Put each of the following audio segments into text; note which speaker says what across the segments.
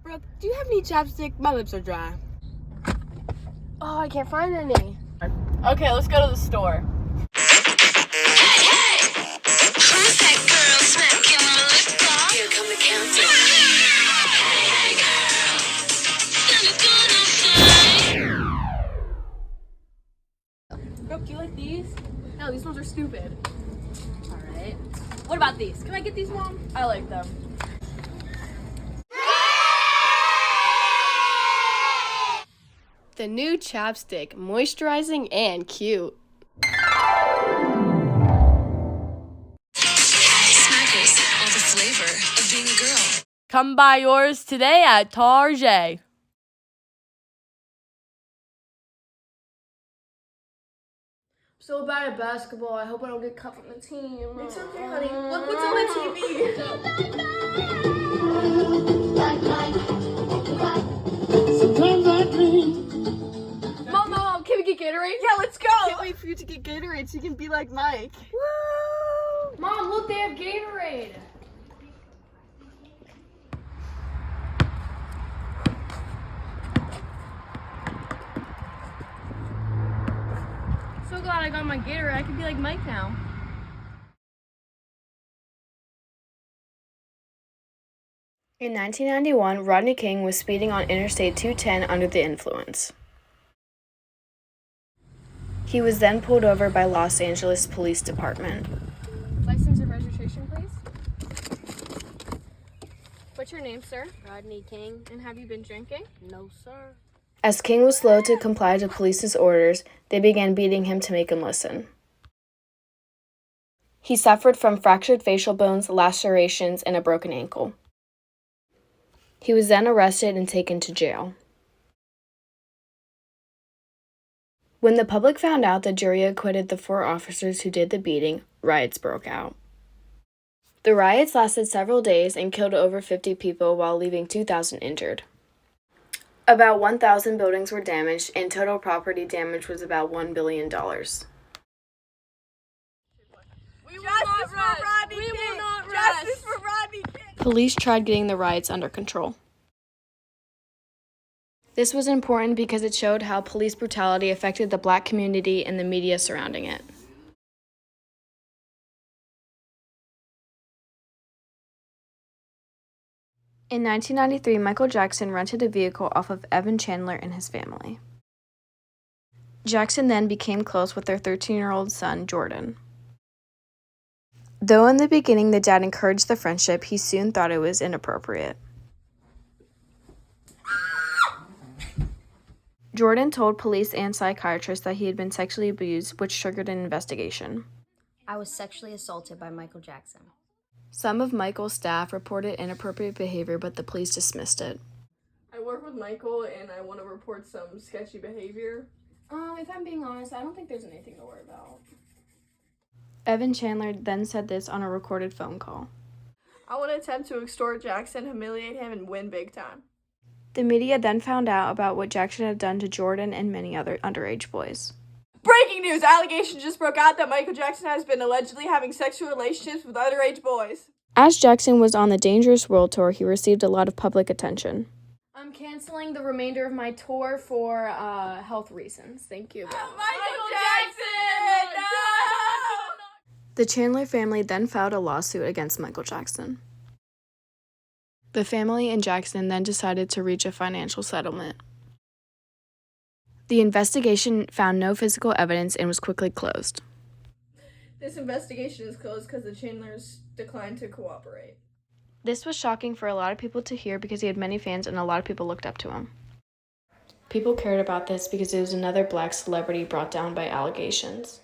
Speaker 1: Brooke, do you have any chapstick? My lips are dry.
Speaker 2: Oh, I can't find any.
Speaker 1: Okay, let's go to the store.
Speaker 3: Who's that girl smacking my lip gloss? Here come the countdown. Hey girl, gonna say.
Speaker 2: Brooke, do you like these? No, these ones are stupid. Alright. What about these? Can I get these, Mom? I like them. The new chapstick, moisturizing and cute.
Speaker 3: Smackers, all the flavor of being a girl.
Speaker 1: Come buy yours today at Target.
Speaker 2: So bad at basketball. I hope I don't get cut from the team.
Speaker 4: It's okay, honey. Look what's on the TV.
Speaker 5: Sometimes I dream.
Speaker 2: Mom, can we get Gatorade?
Speaker 4: Yeah, let's go.
Speaker 1: I can't wait for you to get Gatorade so you can be like Mike.
Speaker 4: Woo!
Speaker 2: Mom, look, they have Gatorade. So glad I got my Gatorade. I can be like Mike now. In 1991, Rodney King was speeding on Interstate 210 under the influence. He was then pulled over by Los Angeles Police Department. License and registration, please. What's your name, sir?
Speaker 6: Rodney King?
Speaker 2: And have you been drinking?
Speaker 6: No, sir.
Speaker 2: As King was slow to comply to police's orders, they began beating him to make him listen. He suffered from fractured facial bones, lacerations, and a broken ankle. He was then arrested and taken to jail. When the public found out, the jury acquitted the 4 officers who did the beating. Riots broke out. The riots lasted several days and killed over 50 people while leaving 2,000 injured. About 1,000 buildings were damaged, and total property damage was about $1 billion.
Speaker 4: Justice for Rodney King! Justice for Rodney King!
Speaker 2: Police tried getting the riots under control. This was important because it showed how police brutality affected the Black community and the media surrounding it. In 1993, Michael Jackson rented a vehicle off of Evan Chandler and his family. Jackson then became close with their 13-year-old son, Jordan. Though in the beginning the dad encouraged the friendship, he soon thought it was inappropriate. Jordan told police and psychiatrists that he had been sexually abused, which triggered an investigation.
Speaker 6: I was sexually assaulted by Michael Jackson.
Speaker 2: Some of Michael's staff reported inappropriate behavior, but the police dismissed it.
Speaker 4: I work with Michael and I want to report some sketchy behavior.
Speaker 2: If I'm being honest, I don't think there's anything to worry about. Evan Chandler then said this on a recorded phone call.
Speaker 4: I want to attempt to extort Jackson, humiliate him, and win big time.
Speaker 2: The media then found out about what Jackson had done to Jordan and many other underage boys.
Speaker 4: Breaking news! Allegations just broke out that Michael Jackson has been allegedly having sexual relationships with underage boys.
Speaker 2: As Jackson was on the Dangerous World Tour, he received a lot of public attention. I'm canceling the remainder of my tour for health reasons. Thank you.
Speaker 4: Michael Jackson! No!
Speaker 2: The Chandler family then filed a lawsuit against Michael Jackson. The family and Jackson then decided to reach a financial settlement. The investigation found no physical evidence and was quickly closed.
Speaker 4: This investigation is closed because the Chandlers declined to cooperate.
Speaker 2: This was shocking for a lot of people to hear because he had many fans and a lot of people looked up to him. People cared about this because it was another Black celebrity brought down by allegations.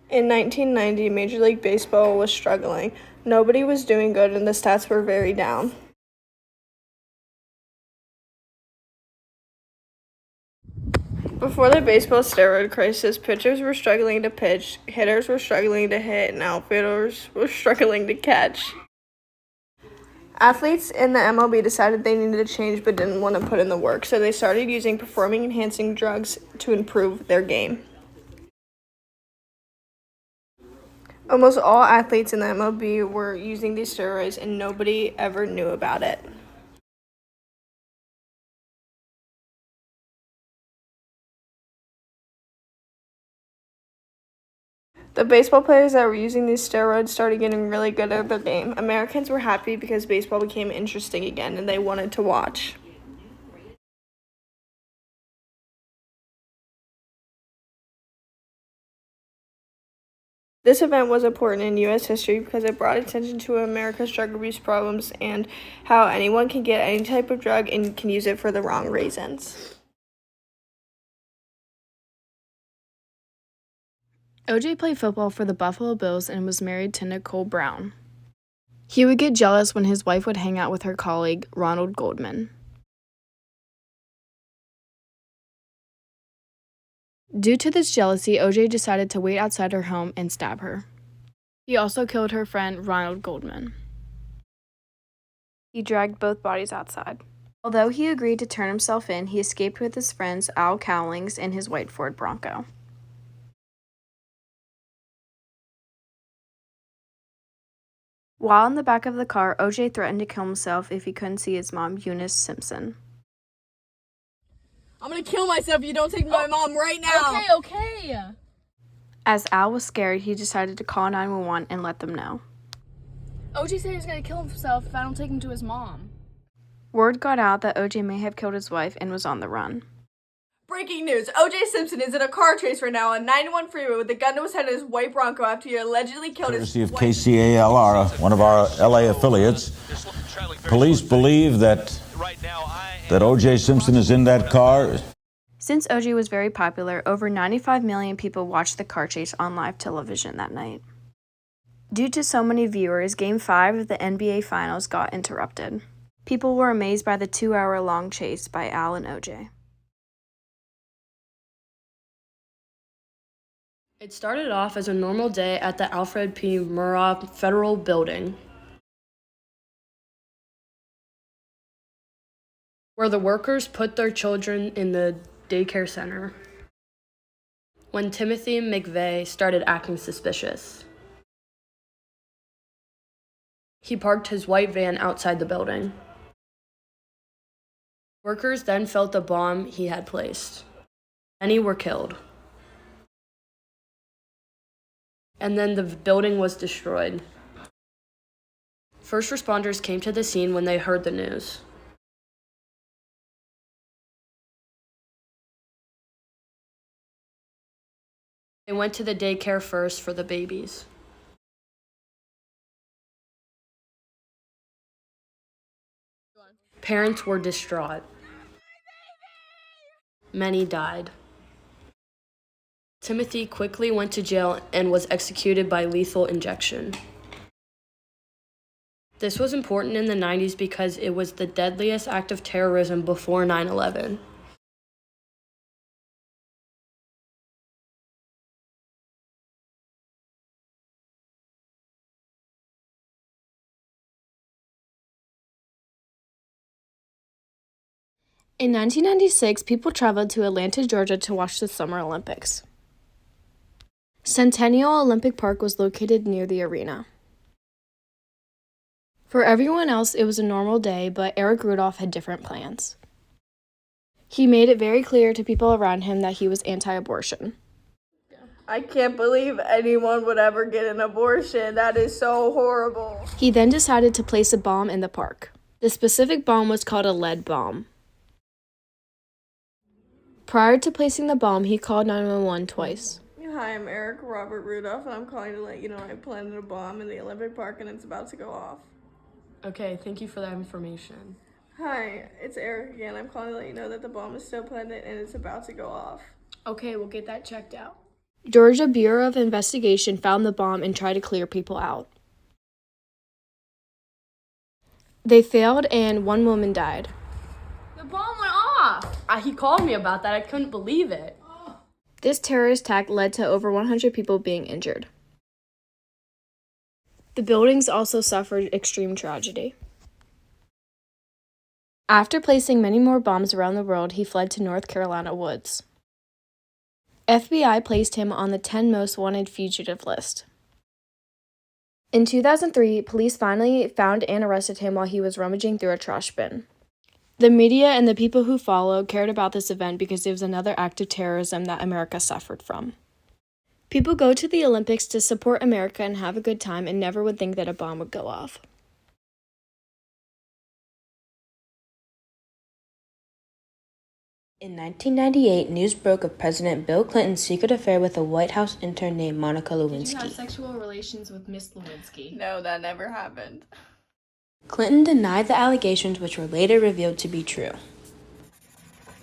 Speaker 4: In 1990, Major League Baseball was struggling. Nobody was doing good and the stats were very down. Before the baseball steroid crisis, pitchers were struggling to pitch, hitters were struggling to hit, and outfielders were struggling to catch. Athletes in the MLB decided they needed to change but didn't want to put in the work, so they started using performance-enhancing drugs to improve their game. Almost all athletes in the MLB were using these steroids and nobody ever knew about it. The baseball players that were using these steroids started getting really good at their game. Americans were happy because baseball became interesting again and they wanted to watch. This event was important in U.S. history because it brought attention to America's drug abuse problems and how anyone can get any type of drug and can use it for the wrong reasons.
Speaker 2: OJ played football for the Buffalo Bills and was married to Nicole Brown. He would get jealous when his wife would hang out with her colleague, Ronald Goldman. Due to this jealousy, OJ decided to wait outside her home and stab her. He also killed her friend, Ronald Goldman. He dragged both bodies outside. Although he agreed to turn himself in, he escaped with his friends Al Cowlings and his white Ford Bronco. While in the back of the car, OJ threatened to kill himself if he couldn't see his mom, Eunice Simpson.
Speaker 1: I'm gonna kill myself if you don't take my mom right now.
Speaker 7: Okay.
Speaker 2: As Al was scared, he decided to call 911 and let them know.
Speaker 7: OJ said he was gonna kill himself if I don't take him to his mom.
Speaker 2: Word got out that OJ may have killed his wife and was on the run.
Speaker 4: Breaking news. O.J. Simpson is in a car chase right now on 91 freeway with a gun to his head and his white Bronco after he allegedly killed his
Speaker 8: Courtesy of
Speaker 4: wife.
Speaker 8: KCALR, one of our LA affiliates. Police believe that O.J. Simpson is in that car.
Speaker 2: Since OJ was very popular, over 95 million people watched the car chase on live television that night. Due to so many viewers, Game 5 of the NBA Finals got interrupted. People were amazed by the 2-hour-long chase by Al and OJ.
Speaker 1: It started off as a normal day at the Alfred P. Murrah Federal Building, where the workers put their children in the daycare center, when Timothy McVeigh started acting suspicious. He parked his white van outside the building. Workers then felt the bomb he had placed. Many were killed. And then the building was destroyed. First responders came to the scene when they heard the news. They went to the daycare first for the babies. Parents were distraught. Many died. Timothy quickly went to jail and was executed by lethal injection. This was important in the 90s because it was the deadliest act of terrorism before 9/11.
Speaker 2: In 1996, people traveled to Atlanta, Georgia to watch the Summer Olympics. Centennial Olympic Park was located near the arena. For everyone else, it was a normal day, but Eric Rudolph had different plans. He made it very clear to people around him that he was anti-abortion.
Speaker 4: I can't believe anyone would ever get an abortion. That is so horrible.
Speaker 2: He then decided to place a bomb in the park. The specific bomb was called a lead bomb. Prior to placing the bomb, he called 911 twice.
Speaker 4: Hi, I'm Eric Robert Rudolph, and I'm calling to let you know I planted a bomb in the Olympic Park and it's about to go off.
Speaker 1: Okay, thank you for that information.
Speaker 4: Hi, it's Eric again. I'm calling to let you know that the bomb is still planted and it's about to go off.
Speaker 7: Okay, we'll get that checked out.
Speaker 2: Georgia Bureau of Investigation found the bomb and tried to clear people out. They failed and one woman died.
Speaker 7: The bomb went off!
Speaker 1: He called me about that. I couldn't believe it.
Speaker 2: This terrorist attack led to over 100 people being injured. The buildings also suffered extreme tragedy. After placing many more bombs around the world, he fled to North Carolina woods. FBI placed him on the 10 most wanted fugitive list. In 2003, police finally found and arrested him while he was rummaging through a trash bin. The media and the people who followed cared about this event because it was another act of terrorism that America suffered from. People go to the Olympics to support America and have a good time and never would think that a bomb would go off.
Speaker 9: In 1998, news broke of President Bill Clinton's secret affair with a White House intern named Monica Lewinsky.
Speaker 7: Did you have sexual relations with Miss Lewinsky?
Speaker 4: No, that never happened.
Speaker 9: Clinton denied the allegations, which were later revealed to be true.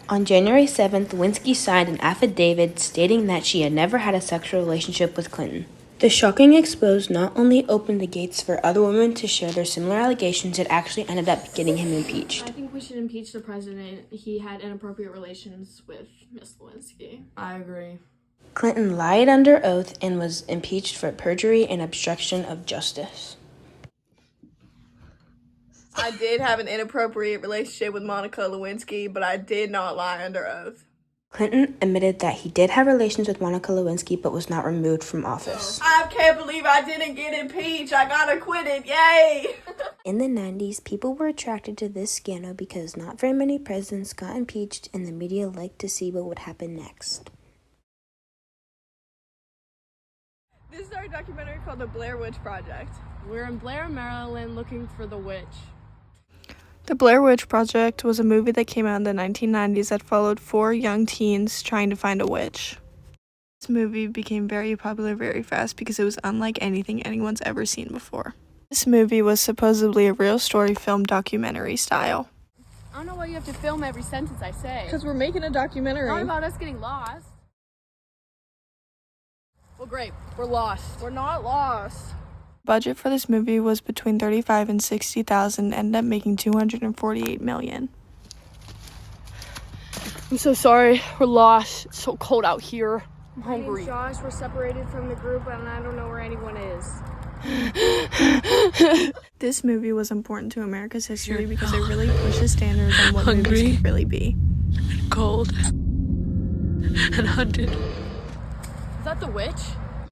Speaker 9: On January 7th, Lewinsky signed an affidavit stating that she had never had a sexual relationship with Clinton. The shocking expose not only opened the gates for other women to share their similar allegations, it actually ended up getting him impeached.
Speaker 7: I think we should impeach the president. He had inappropriate relations with Miss Lewinsky. I agree.
Speaker 9: Clinton lied under oath and was impeached for perjury and obstruction of justice.
Speaker 4: I did have an inappropriate relationship with Monica Lewinsky, but I did not lie under oath.
Speaker 9: Clinton admitted that he did have relations with Monica Lewinsky but was not removed from office.
Speaker 4: I can't believe I didn't get impeached. I got acquitted. Yay!
Speaker 9: In the 90s, people were attracted to this scandal because not very many presidents got impeached and the media liked to see what would happen next.
Speaker 4: This is our documentary called The Blair Witch Project.
Speaker 7: We're in Blair, Maryland, looking for the witch.
Speaker 4: The Blair Witch Project was a movie that came out in the 1990s that followed 4 young teens trying to find a witch. This movie became very popular very fast because it was unlike anything anyone's ever seen before. This movie was supposedly a real story filmed documentary style.
Speaker 7: I don't know why you have to film every sentence I say.
Speaker 4: Because we're making a documentary.
Speaker 7: Not about us getting lost. Well, great. We're lost.
Speaker 4: We're not lost. Budget for this movie was between $35,000 and $60,000, ended up making $248 million.
Speaker 7: I'm so sorry. We're lost. It's so cold out here. I'm My hungry. name's Josh. We're separated from the group, and I don't know where anyone is.
Speaker 4: This movie was important to America's history because it really pushes standards on what movies could really be.
Speaker 1: Cold and hunted.
Speaker 7: Is that the witch?